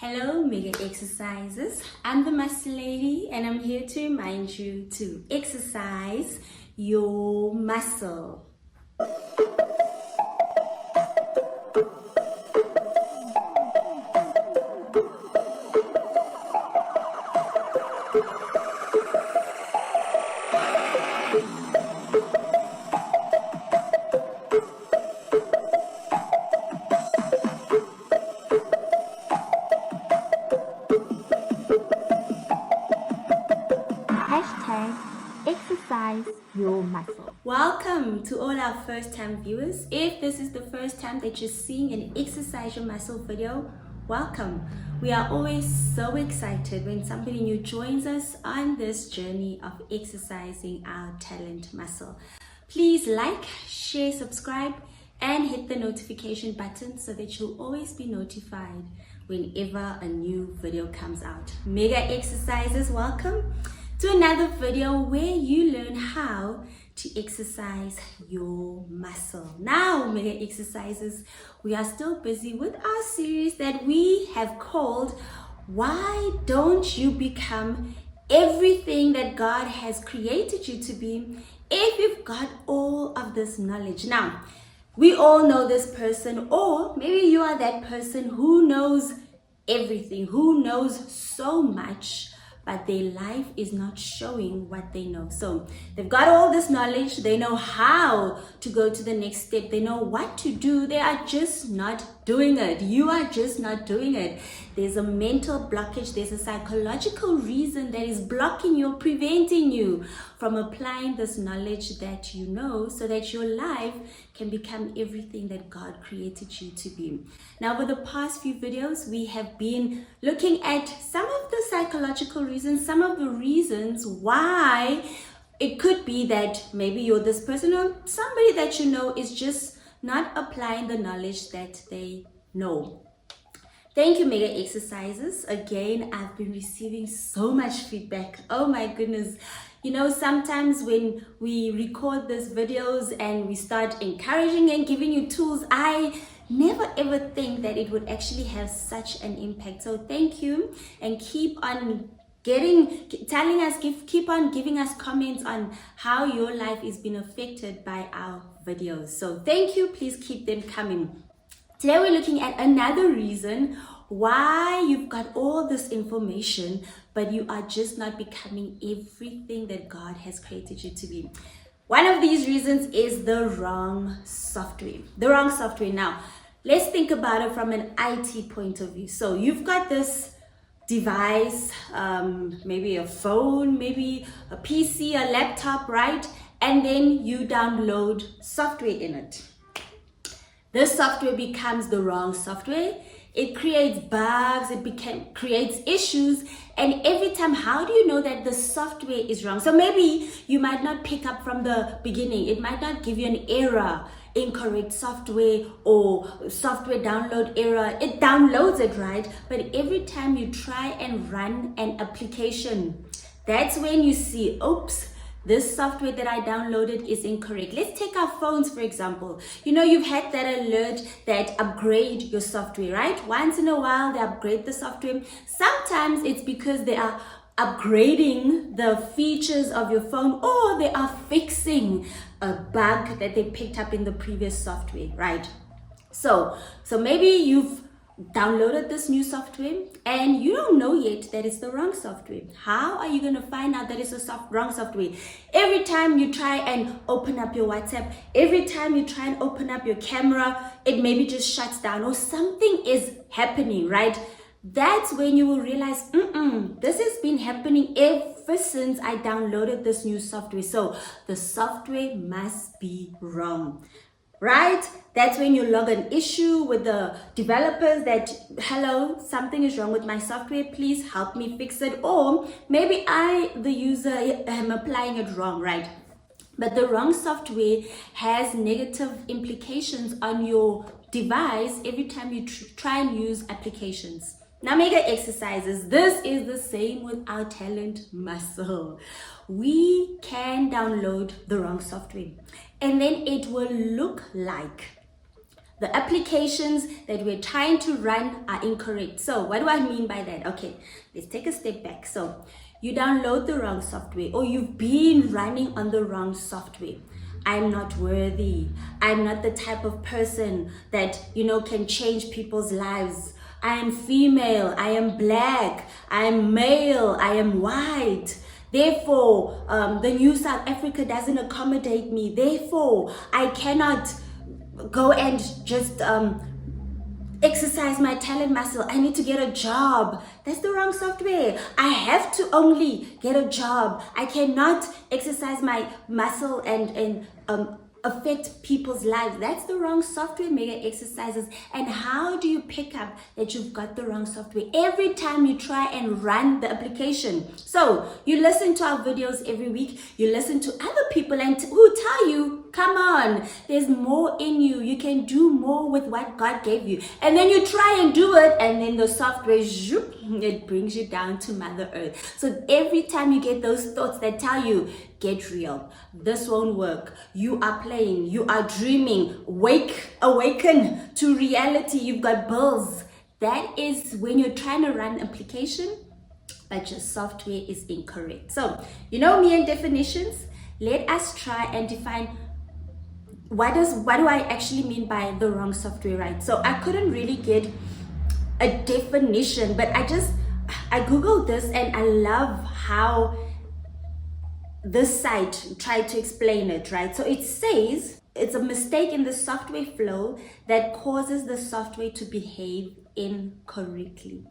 Hello, Mega Exercises. I'm the Muscle Lady and I'm here to remind you to exercise your muscle. Exercise your muscle. Welcome to all our first-time viewers. If this is the first time that you're seeing an Exercise Your Muscle video, welcome. We are always so excited when somebody new joins us on this journey of exercising our talent muscle. Please like, share, subscribe, and hit the notification button so that you'll always be notified whenever a new video comes out. Mega Exercises, welcome to another video where you learn how to exercise your muscle. Now, Mega Exercises, we are still busy with our series that we have called Why Don't You Become Everything That God Has Created You to Be if you've got all of this knowledge. Now, we all know this person, or maybe you are that person who knows everything, who knows so much, but their life is not showing what they know. So they've got all this knowledge, they know how to go to the next step, they know what to do, they are just not doing it. You are just not doing it. There's a mental blockage, there's a psychological reason that is blocking you, preventing you from applying this knowledge that you know so that your life can become everything that God created you to be. Now, over the past few videos, we have been looking at some of the psychological reasons, some of the reasons why it could be that maybe you're this person or somebody that you know is just not applying the knowledge that they know. Thank you, Mega Exercises. Again, I've been receiving so much feedback. Oh my goodness. You know, sometimes when we record these videos and we start encouraging and giving you tools, I never ever think that it would actually have such an impact. So thank you, and keep on keep on giving us comments on how your life is being affected by our videos. So thank you, please keep them coming. Today we're looking at another reason why you've got all this information but you are just not becoming everything that God has created you to be. One of these reasons is the wrong software. The wrong software. Now, let's think about it from an IT point of view. So you've got this device, maybe a phone, maybe a PC, a laptop, right? And then you download software in it. This software becomes the wrong software. It creates bugs, it creates issues, and every time, how do you know that the software is wrong? So maybe you might not pick up from the beginning. It might not give you an error, incorrect software or software download error. It downloads it, right? But every time you try and run an application, that's when you see, oops, this software that I downloaded is incorrect. Let's take our phones, for example. You know, you've had that alert that upgrade your software, right? Once in a while, they upgrade the software. Sometimes it's because they are upgrading the features of your phone, or they are fixing a bug that they picked up in the previous software, right? So maybe you've downloaded this new software and you don't know yet that it's the wrong software. How are you going to find out that it's the wrong software? Every time you try and open up your WhatsApp, every time you try and open up your camera, it maybe just shuts down or something is happening, right? That's when you will realize, this has been happening ever since I downloaded this new software. So the software must be wrong. Right? That's when you log an issue with the developers that, hello, something is wrong with my software, please help me fix it. Or maybe I, the user, am applying it wrong, right? But the wrong software has negative implications on your device every time you try and use applications. Now, Mega Exercises, this is the same with our talent muscle. We can download the wrong software and then it will look like The applications that we're trying to run are incorrect. So what do I mean by that? Okay, let's take a step back. So you download the wrong software, or you've been running on the wrong software. I'm not worthy. I'm not the type of person that, can change people's lives. I am female. I am black. I am male. I am white. Therefore, the new South Africa doesn't accommodate me. Therefore, I cannot go and just exercise my talent muscle. I need to get a job. That's the wrong software. I have to only get a job. I cannot exercise my muscle and affect people's lives. That's the wrong software, mega exercises. And how do you pick up that you've got the wrong software? Every time you try and run the application. So you listen to our videos every week, you listen to other people and who tell you, come on, there's more in you. You can do more with what God gave you. And then you try and do it, and then the software, zoop, it brings you down to Mother Earth. So every time you get those thoughts that tell you, get real, this won't work, you are playing, you are dreaming, awaken to reality, you've got bills. That is when you're trying to run application, but your software is incorrect. So, me and definitions. Let us try and define what do I actually mean by the wrong software, right? So I couldn't really get a definition, but I googled this, and I love how this site tried to explain it, right? So it says it's a mistake in the software flow that causes the software to behave incorrectly.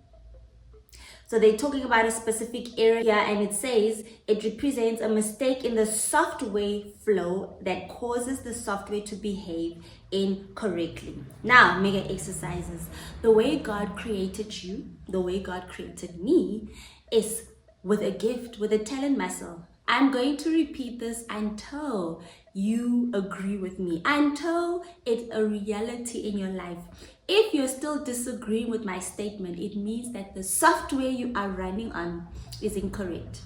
So they're talking about a specific area, and it says it represents a mistake in the software flow that causes the software to behave incorrectly. Now, mega exercises. The way God created you, the way God created me, is with a gift, with a talent muscle. I'm going to repeat this until you agree with me, until it's a reality in your life. If you're still disagreeing with my statement, it means that the software you are running on is incorrect.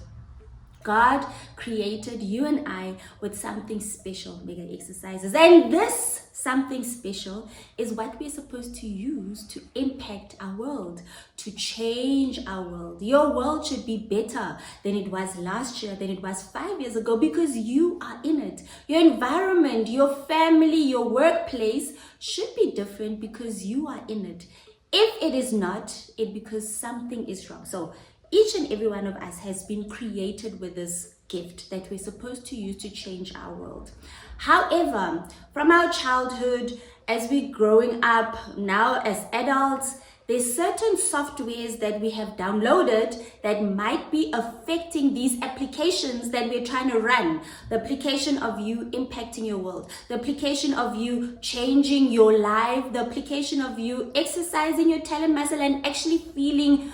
God created you and I with something special, mega exercises. And this something special is what we're supposed to use to impact our world, to change our world. Your world should be better than it was last year, than it was 5 years ago, because you are in it. Your environment, your family, your workplace should be different because you are in it. If it is not, it's because something is wrong. So each and every one of us has been created with this gift that we're supposed to use to change our world. However, from our childhood, as we're growing up, now as adults, there's certain softwares that we have downloaded that might be affecting these applications that we're trying to run. The application of you impacting your world, the application of you changing your life, the application of you exercising your talent muscle and actually feeling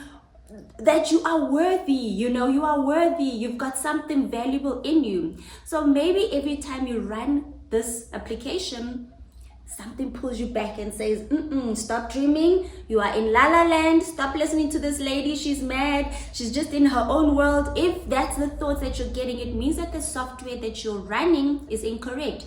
that you are worthy, you are worthy, you've got something valuable in you. So maybe every time you run this application, something pulls you back and says, stop dreaming, you are in la la land, stop listening to this lady, she's mad, she's just in her own world. If that's the thoughts that you're getting, it means that the software that you're running is incorrect.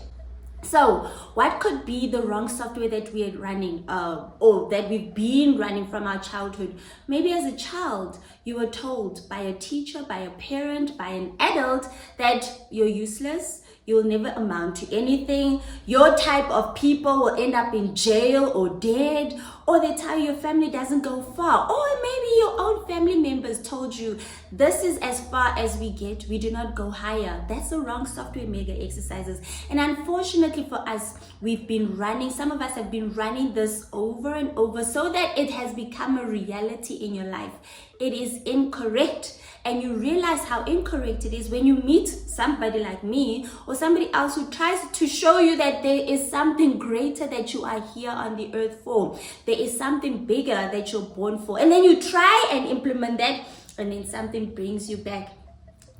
So what could be the wrong software that we are running or that we've been running from our childhood? Maybe as a child, you were told by a teacher, by a parent, by an adult that you're useless, you'll never amount to anything, your type of people will end up in jail or dead, or they tell you your family doesn't go far, or maybe your own family members told you this is as far as we get, we do not go higher. That's the wrong software, mega exercises. And unfortunately for us, some of us have been running this over and over so that it has become a reality in your life. It is incorrect. And you realize how incorrect it is when you meet somebody like me or somebody else who tries to show you that there is something greater that you are here on the earth for. There is something bigger that you're born for. And then you try and implement that, and then something brings you back.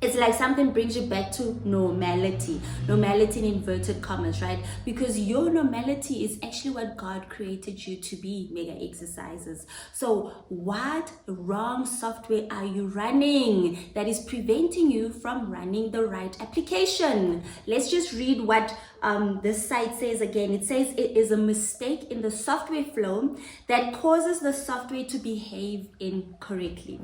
It's like something brings you back to normality in inverted commas, right? Because your normality is actually what God created you to be, mega exercises. So what wrong software are you running that is preventing you from running the right application? Let's just read what this site says again, it says it is a mistake in the software flow that causes the software to behave incorrectly.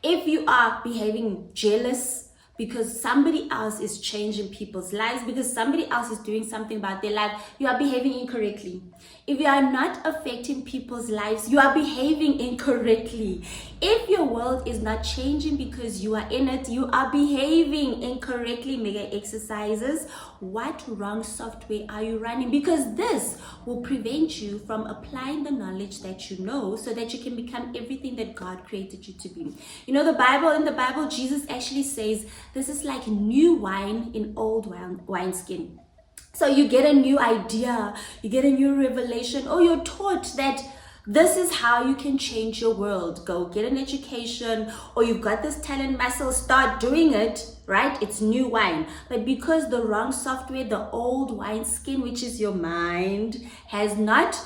If you are behaving jealous because somebody else is changing people's lives, because somebody else is doing something about their life, you are behaving incorrectly. If you are not affecting people's lives, you are behaving incorrectly. If your world is not changing because you are in it, you are behaving incorrectly. Mega exercises. What wrong software are you running? Because this will prevent you from applying the knowledge that you know so that you can become everything that God created you to be. You know, in the Bible, Jesus actually says, this is like new wine in old wineskin. So you get a new idea, you get a new revelation, or you're taught that this is how you can change your world. Go get an education, or you've got this talent muscle, start doing it, right? It's new wine. But because the wrong software, the old wineskin, which is your mind, has not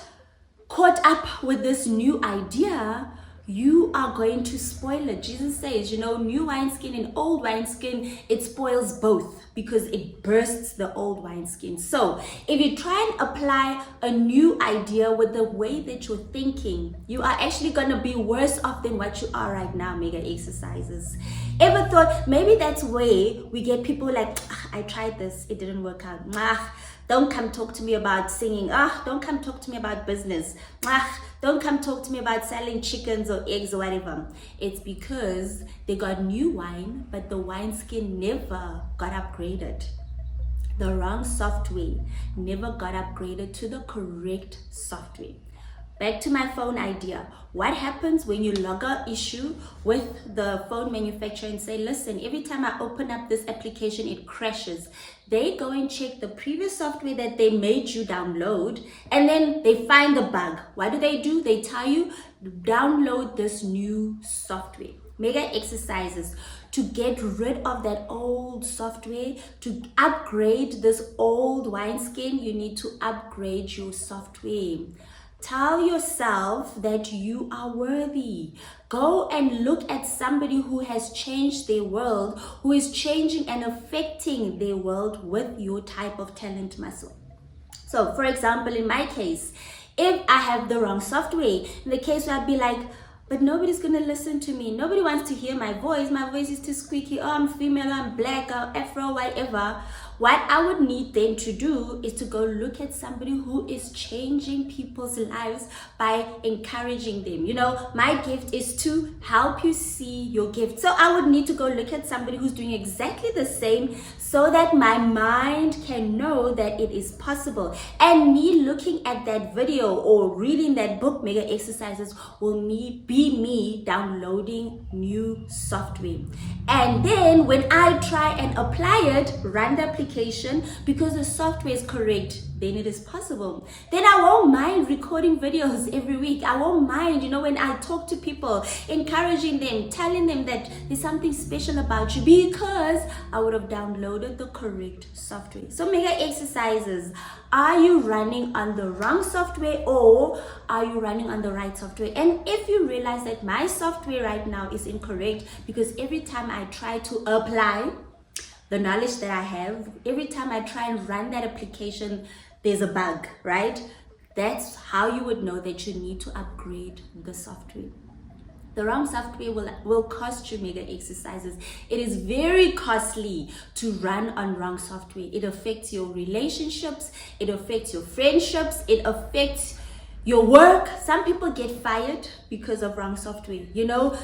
caught up with this new idea, you are going to spoil it. Jesus says, you know, new wineskin and old wineskin, it spoils both because it bursts the old wineskin. So if you try and apply a new idea with the way that you're thinking, you are actually going to be worse off than what you are right now. Mega exercises. Ever thought maybe that's where we get people like, I tried this, it didn't work out. Don't come talk to me about singing. Don't come talk to me about business. Don't come talk to me about selling chickens or eggs or whatever. It's because they got new wine, but the wineskin never got upgraded. The wrong software never got upgraded to the correct software. Back to my phone idea. What happens when you log an issue with the phone manufacturer and say, listen, every time I open up this application, it crashes. They go and check the previous software that they made you download, and then they find the bug. What do? They tell you, download this new software. Mega exercises to get rid of that old software, to upgrade this old wineskin, you need to upgrade your software. Tell yourself that you are worthy. Go and look at somebody who has changed their world, who is changing and affecting their world with your type of talent muscle. So, for example, in my case, if I have the wrong software, in the case where I'd be like, but nobody's going to listen to me. Nobody wants to hear my voice. My voice is too squeaky. Oh, I'm female, I'm black, I'm Afro, whatever. What I would need them to do is to go look at somebody who is changing people's lives by encouraging them. You know, my gift is to help you see your gift. So I would need to go look at somebody who's doing exactly the same so that my mind can know that it is possible. And me looking at that video or reading that book, Mega Exercises, will be me downloading new software. And then when I try and apply it, run the application, because the software is correct, then it is possible. Then I won't mind recording videos every week. I won't mind, you know, when I talk to people, encouraging them, telling them that there's something special about you, because I would have downloaded the correct software. So mega exercises. Are you running on the wrong software, or are you running on the right software? And if you realize that my software right now is incorrect, because every time I try to apply the knowledge that I have, every time I try and run that application, there's a bug, right? That's how you would know that you need to upgrade the software. The wrong software will cost you mega exercises. It is very costly to run on wrong software. It affects your relationships, it affects your friendships, it affects your work. Some people get fired because of wrong software. You know,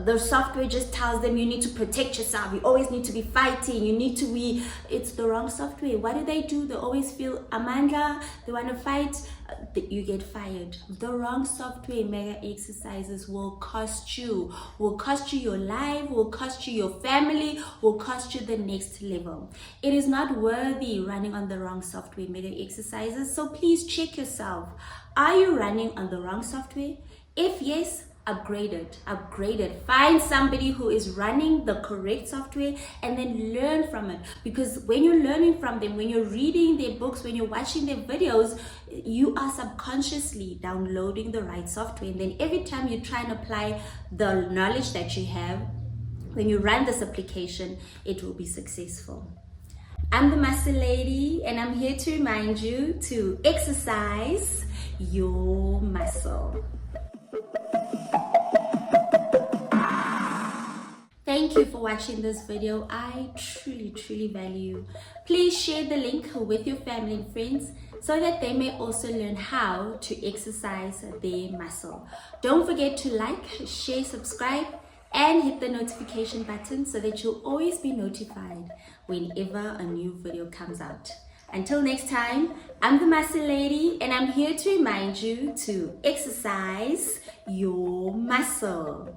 the software just tells them you need to protect yourself. You always need to be fighting. You need to be, it's the wrong software. What do? They always feel Amanda, they want to fight. You get fired. The wrong software, mega exercises, will cost you your life, will cost you your family, will cost you the next level. It is not worthy running on the wrong software, mega exercises. So please check yourself. Are you running on the wrong software? If yes, upgrade it. Find somebody who is running the correct software and then learn from it. Because when you're learning from them, when you're reading their books, when you're watching their videos, you are subconsciously downloading the right software. And then every time you try and apply the knowledge that you have, when you run this application, it will be successful. I'm the Muscle Lady, and I'm here to remind you to exercise your muscle. Thank you for watching this video. I truly value. Please share the link with your family and friends so that they may also learn how to exercise their muscle. Don't forget to like, share, subscribe, and hit the notification button so that you'll always be notified whenever a new video comes out. Until next time, I'm the Muscle Lady, and I'm here to remind you to exercise your muscle.